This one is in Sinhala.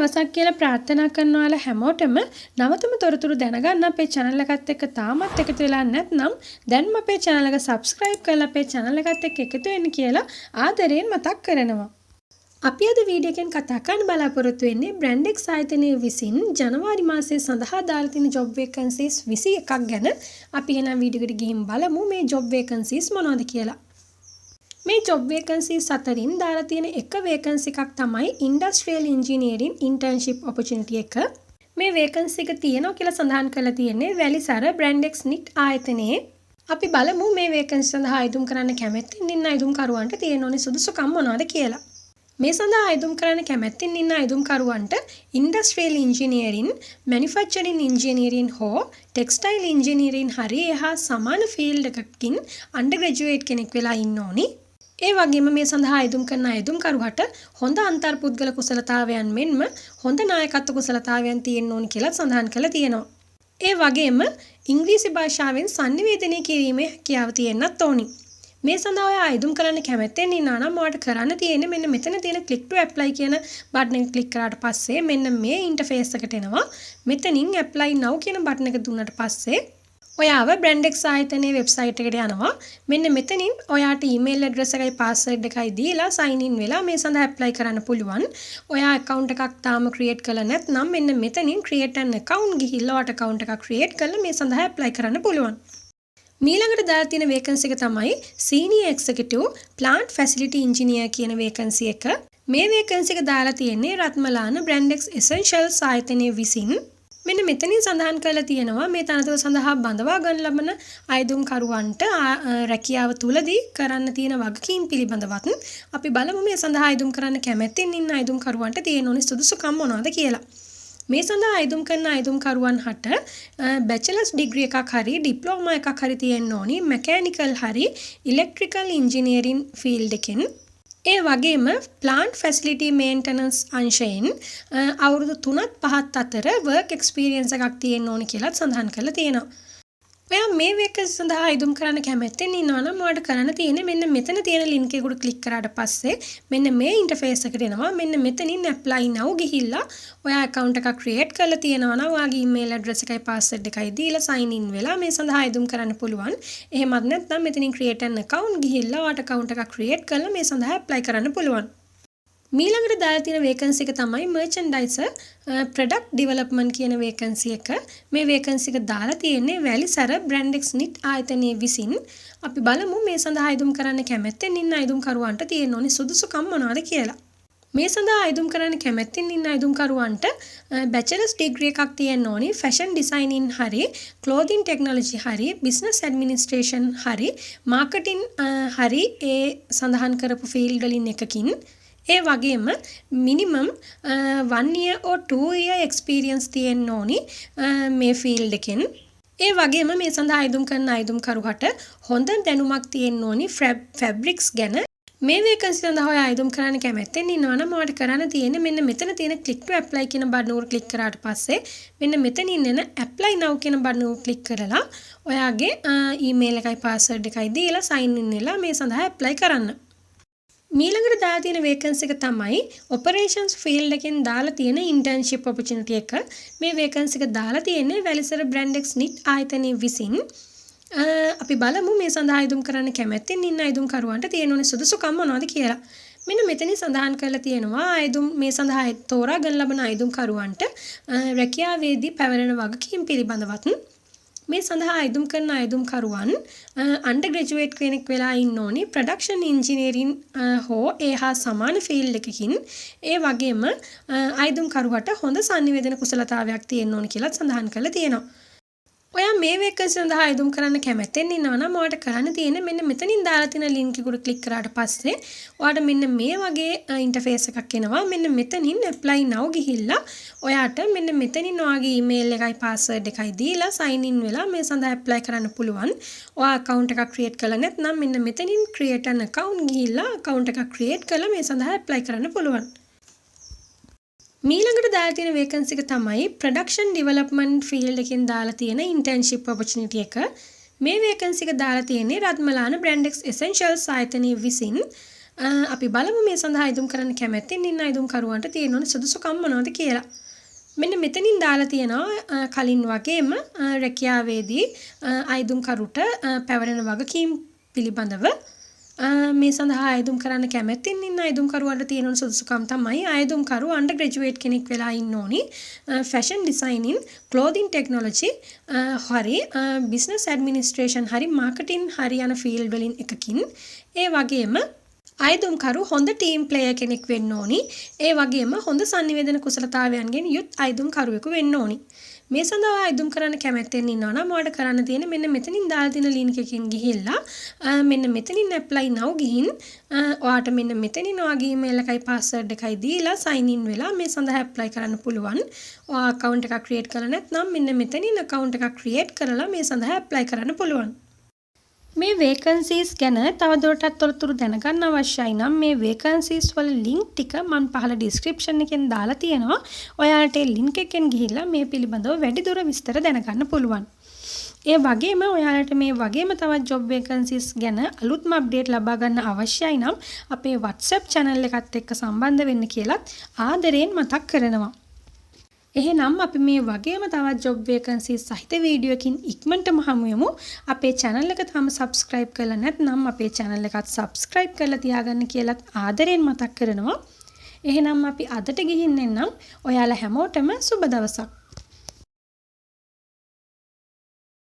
දවසක් කියලා ප්‍රාර්ථනා කරන ඔයාලා හැමෝටම නවතම තොරතුරු දැනගන්න අපේ channel එකත් එක්ක තාමත් එකතු වෙලා නැත්නම් දැන්ම අපේ channel එක subscribe කරලා අපේ channel එකත් එක්ක එකතු වෙන්න කියලා ආදරයෙන් මතක් කරනවා. අපි අද වීඩියෝ එකෙන් කතා කරන්න බලාපොරොත්තු වෙන්නේ Brandex ආයතනය විසින් ජනවාරි මාසයේ සඳහා දාලා තියෙන job vacancies 21ක් ගැන. අපි එන වීඩියෝ එකට ගිහින් බලමු මේ job vacancies මොනවද කියලා. මේ job vacancies අතරින් දාලා තියෙන එක vacancy එකක් තමයි industrial engineering internship opportunity එක. මේ vacancy එක තියෙනවා කියලා සඳහන් කරලා තියෙන්නේ වැලිසර Brandex NIT ආයතනයේ. අපි බලමු මේ vacancy සඳහා අයදුම් කරන්න කැමැත්තෙන් ඉන්න අයදුම්කරුවන්ට තියෙන ඕනේ සුදුසුකම් මොනවද කියලා. මේ සඳහා අයදුම් කරන්න කැමැත්තෙන් ඉන්න අයදුම්කරුවන්ට industrial engineering, manufacturing engineering හෝ textile engineering හරි එහා සමාන field එකකින් undergraduate කෙනෙක් වෙලා ඉන්න ඕනි. ඒ වගේම මේ සඳහා අයදුම් කරන අයදුම්කරුවට හොඳ අන්තර්පුද්ගල කුසලතාවයන් මෙන්ම හොඳ නායකත්ව කුසලතාවයන් තියෙන්න ඕනි කියලා සඳහන් කරලා තියෙනවා. ඒ වගේම ඉංග්‍රීසි භාෂාවෙන් sannivedanaya කිරීමේ හැකියාව තියෙන්නත් ඕනි. මේ සඳහා ඔය අයදුම් කරන්න කැමැත්තෙන් ඉන්නා නම් ඔයාලට කරන්න තියෙන්නේ මෙන්න මෙතන තියෙන click to apply කියන බටන් එක ක්ලික් කරාට පස්සේ මෙන්න මේ ඉන්ටර්ෆේස් එකට එනවා. මෙතනින් apply now කියන බටන් එක දුන්නාට පස්සේ ඔයාව Brandex ආයතනයේ වෙබ්සයිට් එකට යනවා. මෙන්න මෙතනින් ඔයාට ඊමේල් ඇඩ්‍රස් එකයි පාස්වර්ඩ් එකයි දීලා sign in වෙලා මේ සඳහා apply කරන්න පුළුවන්. ඔයා account එකක් තාම create කරලා නැත්නම් මෙන්න මෙතනින් create an account ගිහිල්ලා ඔයාට account එකක් create කරලා මේ සඳහා apply කරන්න පුළුවන්. මීළඟට දාලා තියෙන vacancy එක තමයි senior executive plant facility engineer කියන vacancy එක. මේ vacancy එක දාලා තියෙන්නේ රත්මලාන Brandex Essentials ආයතනයේ විසින්. මෙන්න මෙතනින් සඳහන් කරලා තියෙනවා මේ තනතුර සඳහා බඳවා ගන්න ලබන අයදුම්කරුවන්ට රැකියාව තුලදී කරන්න තියෙන වගකීම් පිළිබඳවත් අපි බලමු මේ සඳහා අයදුම් කරන්න කැමැත්තෙන් ඉන්න අයදුම්කරුවන්ට තියෙන ඕනි සුදුසුකම් මොනවද කියලා. මේ සඳහා අයදුම් කරන අයදුම්කරුවන් හට බැචලර්ස් ඩිග්‍රී එකක් හරි ඩිප්ලෝමා එකක් හරි තියෙන්න ඕනි මෙකැනිකල් හරි ඉලෙක්ට්‍රිකල් ඉන්ජිනියරින් ෆීල්ඩ් එකෙන්. ඒ වගේම plant facility maintenance අංශයෙන් අවුරුදු 3-5 අතර work experience එකක් තියෙන්න ඕනි කියලා සඳහන් කරලා තියෙනවා. ඔයා මේ vacancy සඳහා අයදුම් කරන්න කැමැත්තෙන් ඉන්නවා නම් ඔයාලට කරන්න තියෙන්නේ මෙන්න මෙතන තියෙන link එක උඩ click කරාට පස්සේ මෙන්න මේ interface එකට එනවා. මෙන්න මෙතනින් apply now ගිහිල්ලා ඔයා account එකක් create කරලා තියෙනවා නම් ඔයාගේ email address එකයි password එකයි දීලා sign in වෙලා මේ සඳහා අයදුම් කරන්න පුළුවන්. එහෙමත් නැත්නම් මෙතනින් create an account ගිහිල්ලා ඔයාට account එකක් create කරලා මේ සඳහා apply කරන්න පුළුවන්. මීළඟට දාලා තියෙන vacancy එක තමයි merchandiser product development කියන vacancy එක. මේ vacancy එක දාලා තියෙන්නේ වැලිසර Brandex NIT ආයතනයේ විසින්. අපි බලමු මේ සඳහා අයදුම් කරන්න කැමැත්තෙන් ඉන්න අයදුම්කරුවන්ට තියෙන ඕනි සුදුසුකම් මොනවද කියලා. මේ සඳහා අයදුම් කරන්න කැමැත්තෙන් ඉන්න අයදුම්කරුවන්ට bachelor's degree එකක් තියෙන්න ඕනි fashion designing හරි clothing technology හරි business administration හරි marketing හරි ඒ සඳහන් කරපු field වලින් එකකින්. ඒ වගේම minimum 1 year or 2 year experience තියෙන්න ඕනි මේ field එකෙන්. ඒ වගේම මේ සඳහා අයදුම් කරන අයදුම්කරුවට හොඳ දැනුමක් තියෙන්න ඕනි fabrics ගැන. මේ vacancy සඳහා ඔයා අයදුම් කරන්න කැමැත්තෙන් ඉන්නවා නම් ඔයාලට කරන්න තියෙන්නේ මෙන්න මෙතන තියෙන click to apply කියන බටන් උඩ click කරාට පස්සේ මෙන්න මෙතනින් එන apply now කියන බටන් උඩ click කරලා ඔයාගේ email එකයි password එකයි දීලා sign in වෙලා මේ සඳහා apply කරන්න. මීළඟට දාලා තියෙන vacancy එක තමයි operations field එකෙන් දාලා තියෙන internship opportunity එක. මේ vacancy එක දාලා තියෙන්නේ වැලිසර Brandex NIT ආයතනයේ විසින්. අපි බලමු මේ සඳහා අයදුම් කරන්න කැමැත්තෙන් ඉන්න අයදුම්කරුවන්ට තියෙන ඕනේ සුදුසුකම් මොනවද කියලා. මෙන්න මෙතනින් සඳහන් කරලා තියෙනවා අයදුම් මේ සඳහා තෝරා ගන්න ලබන අයදුම්කරුවන්ට රැකියාවේදී පැවරෙන වගකීම් පිළිබඳවත් මේ සඳහා අයදුම් කරන අයදුම්කරුවන් undergraduate කෙනෙක් වෙලා ඉන්න ඕනි production engineering හෝ එහා සමාන field එකකින්. ඒ වගේම අයදුම්කරුවට හොඳ sannivedana කුසලතාවයක් තියෙන්න ඕනි කියලා සඳහන් කරලා තියෙනවා. ඔයා මේ vacancy සඳහා අයදුම් කරන්න කැමැත්තෙන් ඉන්නවා නම් ඔයාලට කරන්න තියෙන්නේ මෙන්න මෙතනින් දාලා තියෙන link එක උඩ click කරාට පස්සේ ඔයාට මෙන්න මේ වගේ interface එකක් එනවා. මෙන්න මෙතනින් apply now ගිහිල්ලා ඔයාට මෙන්න මෙතනින් ඔයාගේ email එකයි password එකයි දීලා sign in වෙලා මේ සඳහා apply කරන්න පුළුවන්. ඔයා account එකක් create කරලා නැත්නම් මෙන්න මෙතනින් create an account ගිහිල්ලා account එකක් create කරලා මේ සඳහා apply කරන්න පුළුවන්. මීළඟට දාලා තියෙන vacancy එක තමයි production development field එකෙන් දාලා තියෙන internship opportunity එක. මේ vacancy එක දාලා තියෙන්නේ රත්මලාන Brandex Essentials ආයතනයේ විසින්. අපි බලමු මේ සඳහා අයදුම් කරන්න කැමැත්තෙන් ඉන්න අයදුම්කරුවන්ට තියෙන ඕනේ සුදුසුකම් මොනවද කියලා. මෙන්න මෙතනින් දාලා තියෙනවා කලින් වගේම රැකියාවේදී අයදුම්කරුට පැවරෙන වගකීම් පිළිබඳව මේ සඳහා අයදුම් කරන්න කැමැත්තෙන් ඉන්න අයදුම්කරුවන්ට තියෙන සුදුසුකම් තමයි අයදුම්කරු අන්ඩර් ග්‍රැජුවේට් කෙනෙක් වෙලා ඉන්න ඕනි ෆැෂන් ඩිසයිනින් ක්ලෝදින් ටෙක්නොලොජි හරි බිස්නස් ඇඩ්මිනිස්ට්‍රේෂන් හරි මාකටින් හරි යන ෆීල්ඩ් වලින් එකකින් ඒ වගේම අයදුම්කරු හොඳ ටීම් ප්ලේයර් කෙනෙක් වෙන්න ඕනි. ඒ වගේම හොඳ sannivedana කුසලතාවයන්ගෙන් යුත් අයදුම්කරුවෙකු වෙන්න ඕනි. මේ සඳහා අයදුම් කරන්න කැමැත්තෙන් ඉන්නවා නම් ඔයාලට කරන්න තියෙන්නේ මෙන්න මෙතනින් දාලා තියෙන ලින්ක් එකකින් ගිහිල්ලා මෙන්න මෙතනින් apply now ගිහින් ඔයාට මෙන්න මෙතනින් ඔයාගේ email එකයි password එකයි දීලා sign in වෙලා මේ සඳහා apply කරන්න පුළුවන්. ඔයා account එකක් create කරලා නැත්නම් මෙන්න මෙතනින් account එකක් create කරලා මේ සඳහා apply කරන්න පුළුවන්. මේ vacancies ගැන තවදුරටත් තොරතුරු දැනගන්න අවශ්‍යයි නම් මේ vacancies වල link ටික මම පහළ description එකෙන් දාලා තියෙනවා. ඔයාලට ඒ link එකෙන් ගිහිල්ලා මේ පිළිබඳව වැඩිදුර විස්තර දැනගන්න පුළුවන්. ඒ වගේම ඔයාලට මේ වගේම තවත් job vacancies ගැන අලුත්ම update ලබා ගන්න අවශ්‍යයි නම් අපේ WhatsApp channel එකත් එක්ක සම්බන්ධ වෙන්න කියලාත් ආදරයෙන් මතක් කරනවා. එහෙනම් අපි මේ වගේම තවත් job vacancies සහිත වීඩියෝ එකකින් ඉක්මනටම හමු වෙමු. අපේ channel එක තාම subscribe කරලා නැත්නම් අපේ channel එකත් subscribe කරලා තියාගන්න කියලාත් ආදරෙන් මතක් කරනවා. එහෙනම් අපි අදට ගිහින් එන්නම්. ඔයාලා හැමෝටම සුබ දවසක්.